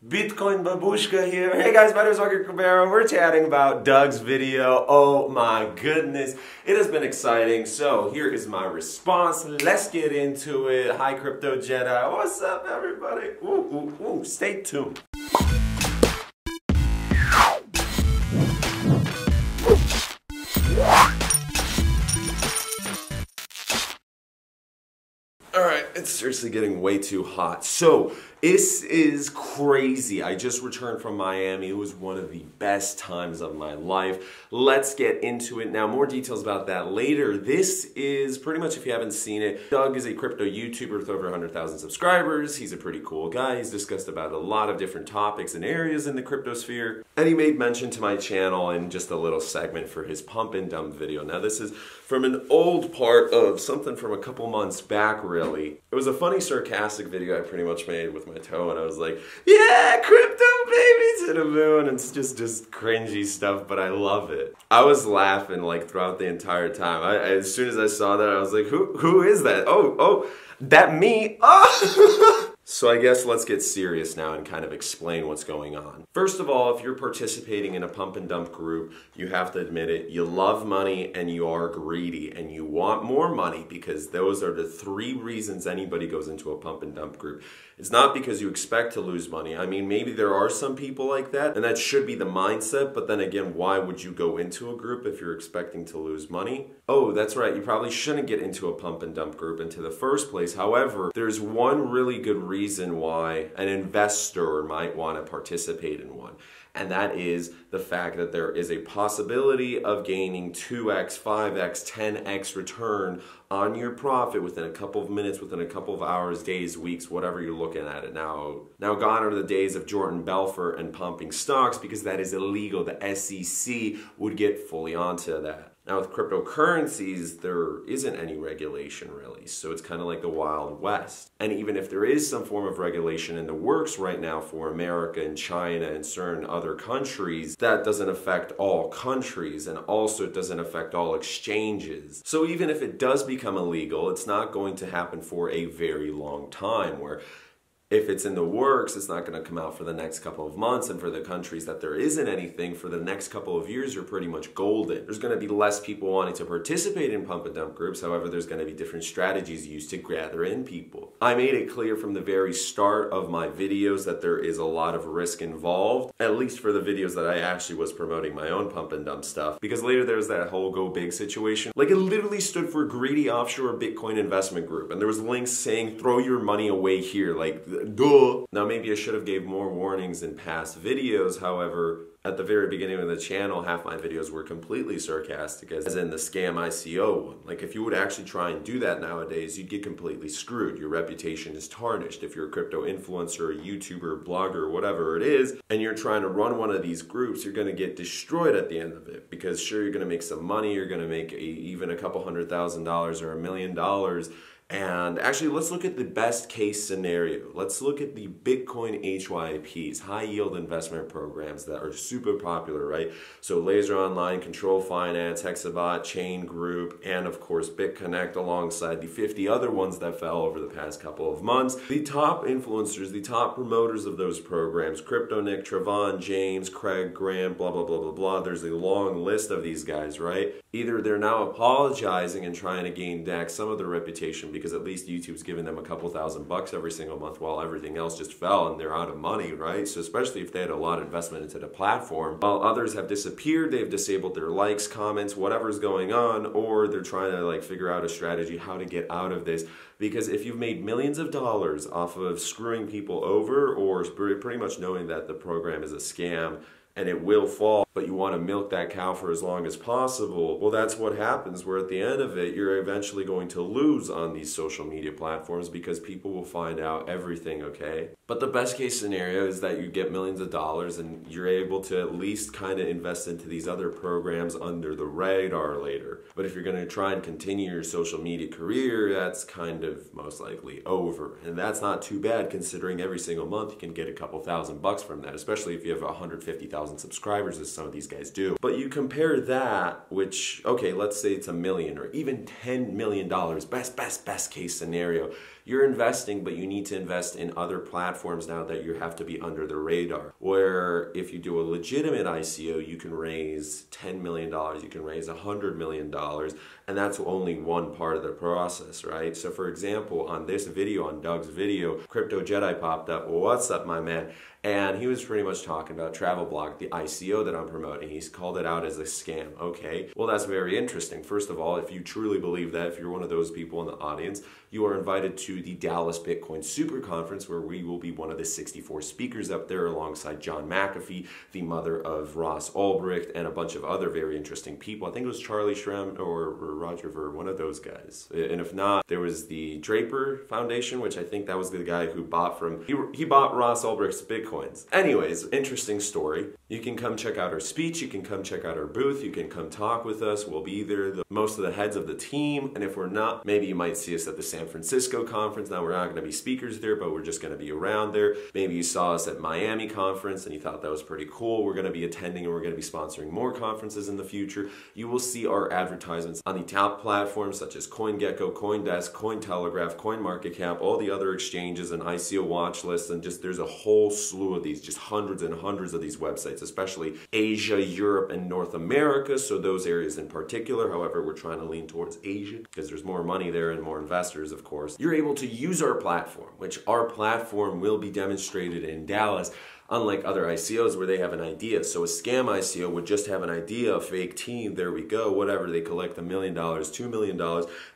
Bitcoin Babushka here. Hey guys, my name is Kubera. We're chatting about Doug's video. Oh my goodness, it has been exciting. So here is my response. Let's get into it. Hi Crypto Jedi. What's up everybody? Stay tuned. Alright, it's seriously getting way too hot. So, this is crazy. I just returned from Miami. It was one of the best times of my life. Let's get into it. Now, more details about that later. This is pretty much, if you haven't seen it, Doug is a crypto YouTuber with over 100,000 subscribers. He's a pretty cool guy. He's discussed about a lot of different topics and areas in the crypto sphere. And he made mention to my channel in just a little segment for his pump and dump video. Now, this is from an old part of something from a couple months back, really. It was a funny, sarcastic video I pretty much made with my toe, and I was like, yeah, crypto baby to the moon. It's just cringy stuff, but I love it. I was laughing like throughout the entire time. As soon as I saw that, I was like, who is that? Oh, that me? Oh! So I guess let's get serious now and kind of explain what's going on. First of all, if you're participating in a pump and dump group, you have to admit it, you love money and you are greedy and you want more money, because those are the three reasons anybody goes into a pump and dump group. It's not because you expect to lose money. I mean, maybe there are some people like that, and that should be the mindset, but then again, why would you go into a group if you're expecting to lose money? Oh, that's right, you probably shouldn't get into a pump and dump group into the first place. However, there's one really good reason why an investor might want to participate in one. And that is the fact that there is a possibility of gaining 2x, 5x, 10x return on your profit within a couple of minutes, within a couple of hours, days, weeks, whatever you're looking at it. Now gone are the days of Jordan Belfort and pumping stocks, because that is illegal. The SEC would get fully onto that. Now with cryptocurrencies, there isn't any regulation really, so it's kind of like the Wild West. And even if there is some form of regulation in the works right now for America and China and certain other countries, that doesn't affect all countries, and also it doesn't affect all exchanges. So even if it does become illegal, it's not going to happen for a very long time, where if it's in the works, it's not going to come out for the next couple of months, and for the countries that there isn't anything, for the next couple of years, you're pretty much golden. There's going to be less people wanting to participate in pump and dump groups. However, there's going to be different strategies used to gather in people. I made it clear from the very start of my videos that there is a lot of risk involved, at least for the videos that I actually was promoting my own pump and dump stuff, because later there's that whole go big situation. Like, it literally stood for Greedy Offshore Bitcoin Investment Group, and there was links saying throw your money away here, like, duh. Now maybe I should have gave more warnings in past videos. However, at the very beginning of the channel, half my videos were completely sarcastic, as in the scam ICO one. Like, if you would actually try and do that nowadays, you'd get completely screwed. Your reputation is tarnished. If you're a crypto influencer, a YouTuber, blogger, whatever it is, and you're trying to run one of these groups, you're going to get destroyed at the end of it. Because sure, you're going to make some money, you're going to make even a couple $100,000 or $1 million. And actually, let's look at the best case scenario. Let's look at the Bitcoin HYPs, high yield investment programs that are super popular, right? So Laser Online, Control Finance, Hexabot, Chain Group, and of course BitConnect, alongside the 50 other ones that fell over the past couple of months. The top influencers, the top promoters of those programs, Crypto Nick, Trevon, James, Craig, Grant, blah, blah, blah, blah, blah. There's a long list of these guys, right? Either they're now apologizing and trying to gain back some of their reputation, because at least YouTube's giving them a couple $1,000 every single month while everything else just fell and they're out of money, right? So especially if they had a lot of investment into the platform, while others have disappeared, they've disabled their likes, comments, whatever's going on, or they're trying to like figure out a strategy how to get out of this. Because if you've made millions of dollars off of screwing people over, or pretty much knowing that the program is a scam and it will fall, but you want to milk that cow for as long as possible, well, that's what happens, where at the end of it, you're eventually going to lose on these social media platforms, because people will find out everything, okay? But the best case scenario is that you get millions of dollars and you're able to at least kind of invest into these other programs under the radar later. But if you're going to try and continue your social media career, that's kind of most likely over. And that's not too bad, considering every single month you can get a couple $1,000 from that, especially if you have 150,000 subscribers, as some of these guys do. But you compare that, which, okay, let's say it's $1 million or even $10 million, best case scenario. You're investing, but you need to invest in other platforms now that you have to be under the radar. Where if you do a legitimate ICO, you can raise $10 million, you can raise $100 million, and that's only one part of the process, right? So for example, on this video, on Doug's video, Crypto Jedi popped up. Well, what's up, my man? And he was pretty much talking about Travel Block, the ICO that I'm promoting. He's called it out as a scam. Okay, well, that's very interesting. First of all, if you truly believe that, if you're one of those people in the audience, you are invited to the Dallas Bitcoin Super Conference, where we will be one of the 64 speakers up there alongside John McAfee, the mother of Ross Ulbricht, and a bunch of other very interesting people. I think it was Charlie Shrem or Roger Ver, one of those guys. And if not, there was the Draper Foundation, which I think that was the guy who bought from, he bought Ross Ulbricht's Bitcoins. Anyways, interesting story. You can come check out our speech, you can come check out our booth, you can come talk with us. We'll be there, most of the heads of the team, and if we're not, maybe you might see us at the San Francisco conference. Now, we're not going to be speakers there, but we're just going to be around there. Maybe you saw us at Miami conference and you thought that was pretty cool. We're going to be attending and we're going to be sponsoring more conferences in the future. You will see our advertisements on the top platforms such as CoinGecko, CoinDesk, Cointelegraph, CoinMarketCap, all the other exchanges and ICO watch lists, and just there's a whole slew of these, just hundreds and hundreds of these websites, especially Asia, Europe, and North America, so those areas in particular. However, we're trying to lean towards Asia because there's more money there and more investors, of course. You're able to use our platform, which our platform will be demonstrated in Dallas, unlike other ICOs where they have an idea. So a scam ICO would just have an idea, a fake team, there we go, whatever, they collect $1 million, $2 million,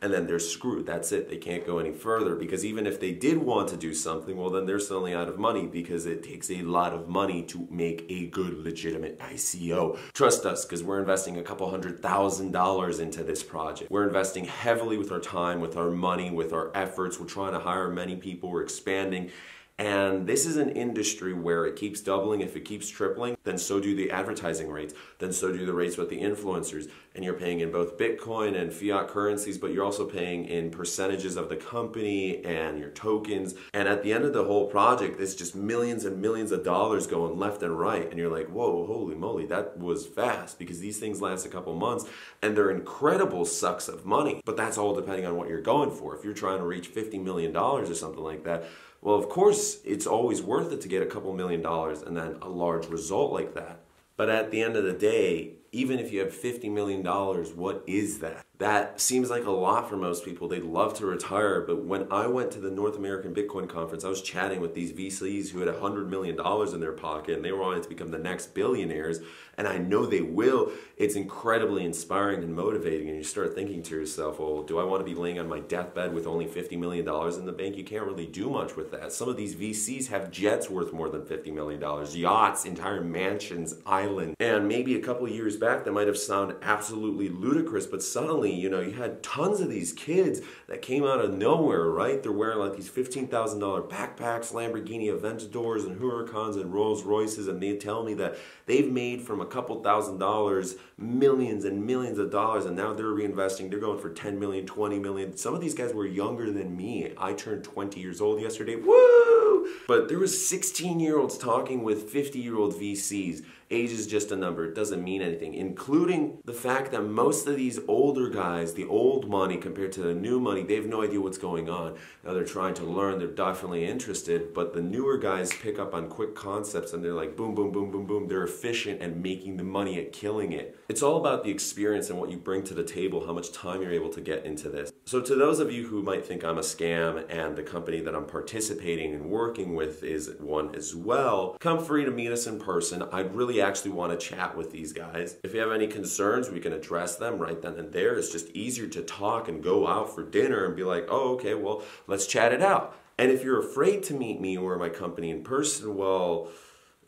and then they're screwed. That's it. They can't go any further, because even if they did want to do something, well, then they're suddenly out of money, because it takes a lot of money to make a good, legitimate ICO. Trust us, because we're investing a couple $100,000 into this project. We're investing heavily with our time, with our money, with our efforts. We're trying to hire many people. We're expanding. And this is an industry where it keeps doubling. If it keeps tripling, then so do the advertising rates, then so do the rates with the influencers. And you're paying in both Bitcoin and fiat currencies, but you're also paying in percentages of the company and your tokens. And at the end of the whole project, it's just millions and millions of dollars going left and right. And you're like, whoa, holy moly, that was fast, because these things last a couple months and they're incredible sucks of money. But that's all depending on what you're going for. If you're trying to reach $50 million or something like that, well, of course, it's always worth it to get a couple $1 million and then a large result like that. But at the end of the day, even if you have $50 million, what is that? That seems like a lot for most people. They'd love to retire, but when I went to the North American Bitcoin Conference, I was chatting with these VCs who had $100 million in their pocket, and they were wanting to become the next billionaires, and I know they will. It's incredibly inspiring and motivating, and you start thinking to yourself, well, do I want to be laying on my deathbed with only $50 million in the bank? You can't really do much with that. Some of these VCs have jets worth more than $50 million, yachts, entire mansions, islands, and maybe a couple of years back, that might have sounded absolutely ludicrous, but suddenly, you know, you had tons of these kids that came out of nowhere, right? They're wearing like these $15,000 backpacks, Lamborghini Aventadors and Huracans and Rolls Royces, and they tell me that they've made from a couple $1,000s millions and millions of dollars, and now they're reinvesting. They're going for 10 million, 20 million. Some of these guys were younger than me. I turned 20 years old yesterday. Woo! But there was 16-year-olds talking with 50-year-old VCs. Age is just a number. It doesn't mean anything, including the fact that most of these older guys, the old money compared to the new money, they have no idea what's going on. Now they're trying to learn, they're definitely interested, but the newer guys pick up on quick concepts and they're like boom, boom, boom, boom, boom. They're efficient at making the money, at killing it. It's all about the experience and what you bring to the table, how much time you're able to get into this. So to those of you who might think I'm a scam and the company that I'm participating and working with is one as well, come free to meet us in person. I'd really actually want to chat with these guys. If you have any concerns, we can address them right then and there. It's just easier to talk and go out for dinner and be like, oh, okay, well, let's chat it out. And if you're afraid to meet me or my company in person, well,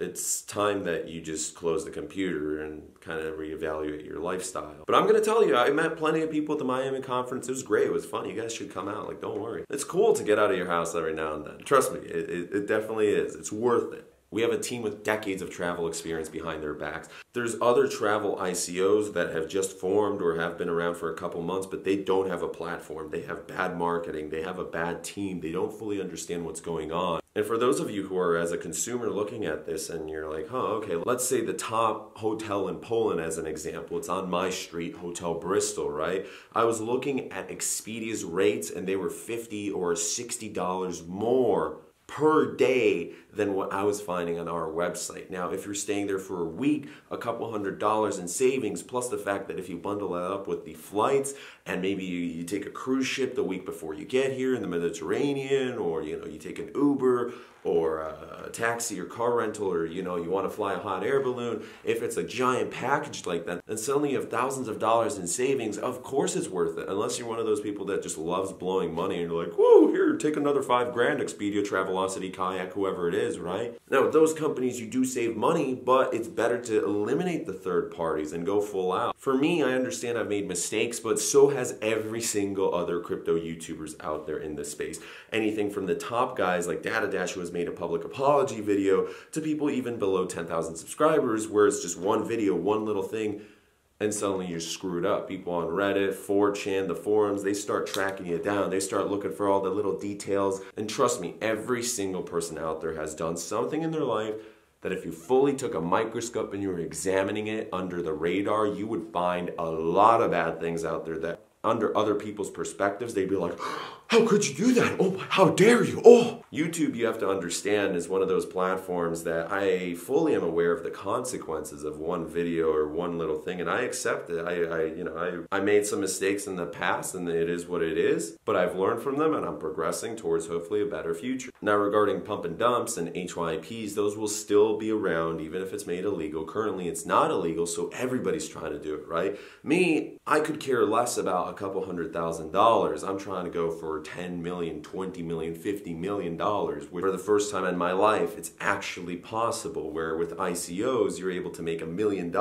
it's time that you just close the computer and kind of reevaluate your lifestyle. But I'm going to tell you, I met plenty of people at the Miami conference. It was great. It was fun. You guys should come out. Like, don't worry. It's cool to get out of your house every now and then. Trust me, it definitely is. It's worth it. We have a team with decades of travel experience behind their backs. There's other travel ICOs that have just formed or have been around for a couple months, but they don't have a platform. They have bad marketing. They have a bad team. They don't fully understand what's going on. And for those of you who are as a consumer looking at this and you're like, okay, let's say the top hotel in Poland as an example, it's on my street, Hotel Bristol, right? I was looking at Expedia's rates and they were $50 or $60 more per day than what I was finding on our website. Now, if you're staying there for a week, a couple $100 in savings, plus the fact that if you bundle that up with the flights and maybe you take a cruise ship the week before you get here in the Mediterranean, or you take an Uber or a taxi or car rental, or you want to fly a hot air balloon, if it's a giant package like that, then suddenly you have thousands of dollars in savings. Of course it's worth it, unless you're one of those people that just loves blowing money and you're like, whoa, here, take another $5 grand, Expedia, Travelocity, Kayak, whoever it is, right? Now, with those companies, you do save money, but it's better to eliminate the third parties and go full out. For me, I understand I've made mistakes, but so has every single other crypto YouTubers out there in this space. Anything from the top guys like DataDash, who has made a public apology video, to people even below 10,000 subscribers, where it's just one video, one little thing, and suddenly you're screwed up. People on Reddit, 4chan, the forums, they start tracking you down. They start looking for all the little details. And trust me, every single person out there has done something in their life that if you fully took a microscope and you were examining it under the radar, you would find a lot of bad things out there that under other people's perspectives, they'd be like, how could you do that? Oh, how dare you? Oh, YouTube, you have to understand, is one of those platforms that I fully am aware of the consequences of one video or one little thing, and I accept it. I made some mistakes in the past, and it is what it is, but I've learned from them, and I'm progressing towards hopefully a better future. Now, regarding pump and dumps and HYPs, those will still be around, even if it's made illegal. Currently, it's not illegal, so everybody's trying to do it, right? Me, I could care less about a couple $100,000. I'm trying to go for 10 million, 20 million, 50 million dollars. For the first time in my life, it's actually possible, where with ICOs, you're able to make $1 million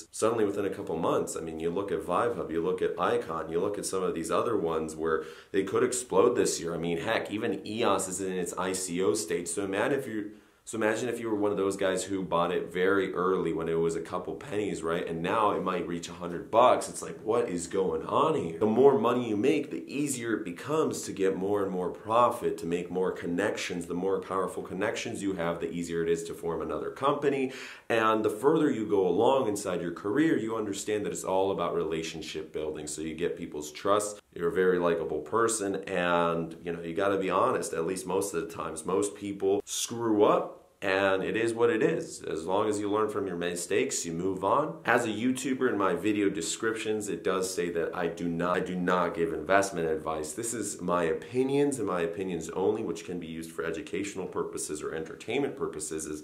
suddenly within a couple months. I mean, you look at ViveHub, you look at Icon, you look at some of these other ones where they could explode this year. I mean, heck, even EOS is in its ICO state. So imagine if you were one of those guys who bought it very early when it was a couple pennies, right? And now it might reach $100. It's like, what is going on here? The more money you make, the easier it becomes to get more and more profit, to make more connections. The more powerful connections you have, the easier it is to form another company. And the further you go along inside your career, you understand that it's all about relationship building. So you get people's trust. You're a very likable person, and you got to be honest. At least most of the times, most people screw up, and it is what it is. As long as you learn from your mistakes, you move on. As a YouTuber, in my video descriptions, it does say that I do not give investment advice. This is my opinions and my opinions only, which can be used for educational purposes or entertainment purposes.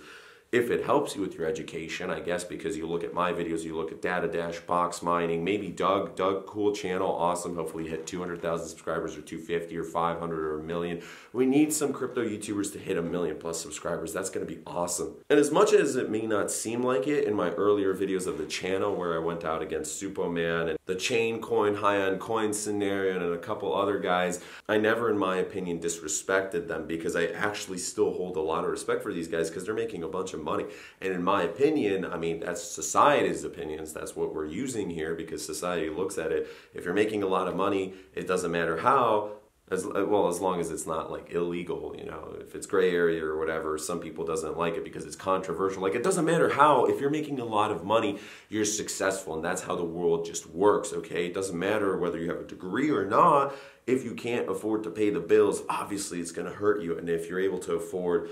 If it helps you with your education, I guess, because you look at my videos, you look at DataDash, Box Mining, maybe Doug, cool channel, awesome. Hopefully you hit 200,000 subscribers or 250 or 500 or 1 million. We need some crypto YouTubers to hit 1 million plus subscribers. That's going to be awesome. And as much as it may not seem like it, in my earlier videos of the channel where I went out against Superman and the chain coin, high-end coin scenario, and a couple other guys, I never, in my opinion, disrespected them, because I actually still hold a lot of respect for these guys, because they're making a bunch of money. And in my opinion, I mean, that's society's opinions. That's what we're using here, because society looks at it. If you're making a lot of money, it doesn't matter how, as long as it's not like illegal, if it's gray area or whatever. Some people doesn't like it because it's controversial. Like, it doesn't matter how. If you're making a lot of money, you're successful, and that's how the world just works, okay? It doesn't matter whether you have a degree or not. If you can't afford to pay the bills, obviously it's going to hurt you. And if you're able to afford,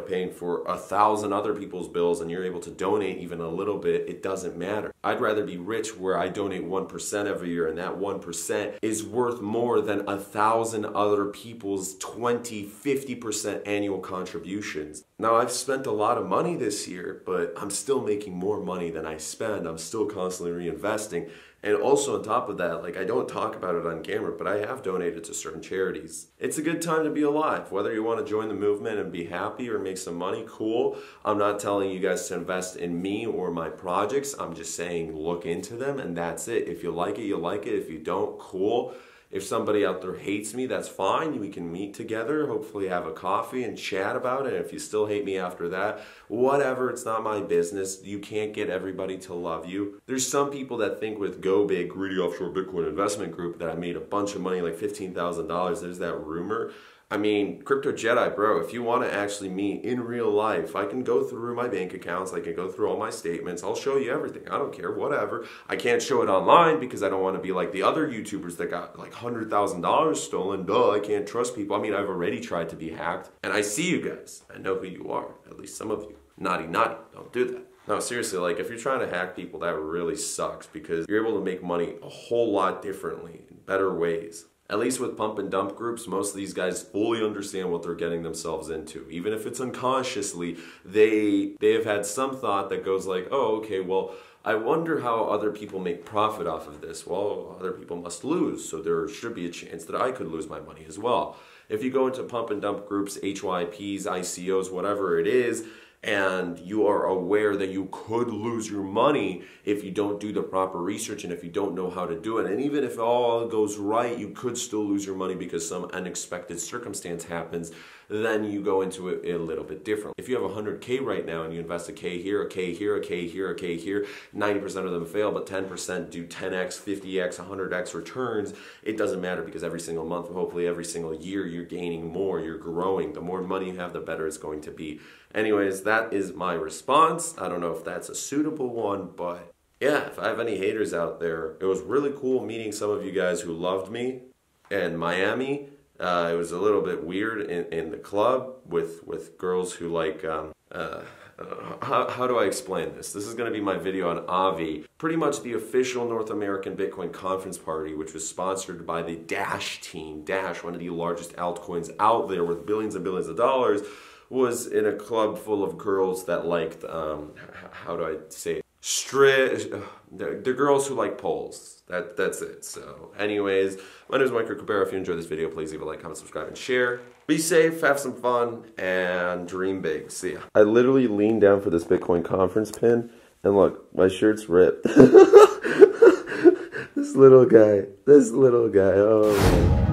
paying for 1,000 other people's bills, and you're able to donate even a little bit, it doesn't matter. I'd rather be rich where I donate 1% every year, and that 1% is worth more than 1,000 other people's 20, 50% annual contributions. Now, I've spent a lot of money this year, but I'm still making more money than I spend. I'm still constantly reinvesting. And also on top of that, like, I don't talk about it on camera, but I have donated to certain charities. It's a good time to be alive. Whether you want to join the movement and be happy or make some money, cool. I'm not telling you guys to invest in me or my projects. I'm just saying look into them, and that's it. If you like it, you like it. If you don't, cool. If somebody out there hates me, that's fine. We can meet together, hopefully have a coffee and chat about it. And if you still hate me after that, whatever, it's not my business. You can't get everybody to love you. There's some people that think with Go Big, Greedy Offshore Bitcoin Investment Group, that I made a bunch of money, like $15,000. There's that rumor. I mean, Crypto Jedi, bro, if you want to actually meet in real life, I can go through my bank accounts, I can go through all my statements, I'll show you everything. I don't care, whatever. I can't show it online because I don't want to be like the other YouTubers that got like $100,000 stolen. Duh, I can't trust people. I mean, I've already tried to be hacked, and I see you guys. I know who you are, at least some of you. Naughty, naughty, don't do that. No, seriously, like if you're trying to hack people, that really sucks because you're able to make money a whole lot differently, in better ways. At least with pump and dump groups, most of these guys fully understand what they're getting themselves into. Even if it's unconsciously, they have had some thought that goes like, oh, okay, well, I wonder how other people make profit off of this. Well, other people must lose, so there should be a chance that I could lose my money as well. If you go into pump and dump groups, HYPs, ICOs, whatever it is, and you are aware that you could lose your money if you don't do the proper research and if you don't know how to do it. And even if all goes right, you could still lose your money because some unexpected circumstance happens, then you go into it a little bit different. If you have 100K right now and you invest a K here, a K here, a K here, a K here, 90% of them fail, but 10% do 10x, 50x, 100x returns, it doesn't matter because every single month, hopefully every single year, you're gaining more, you're growing. The more money you have, the better it's going to be. Anyways, that is my response. I don't know if that's a suitable one, but yeah, if I have any haters out there, it was really cool meeting some of you guys who loved me in Miami. It was a little bit weird in the club with girls who like, how do I explain this? This is going to be my video on Avi, pretty much the official North American Bitcoin conference party, which was sponsored by the Dash team. Dash, one of the largest altcoins out there with billions and billions of dollars, was in a club full of girls that liked, how do I say it? The girls who like poles. That's it. So anyways, my name is Kubera. If you enjoyed this video, please leave a like, comment, subscribe, and share. Be safe, have some fun, and dream big. See ya. I literally leaned down for this Bitcoin conference pin, and look, my shirt's ripped. This little guy, oh man.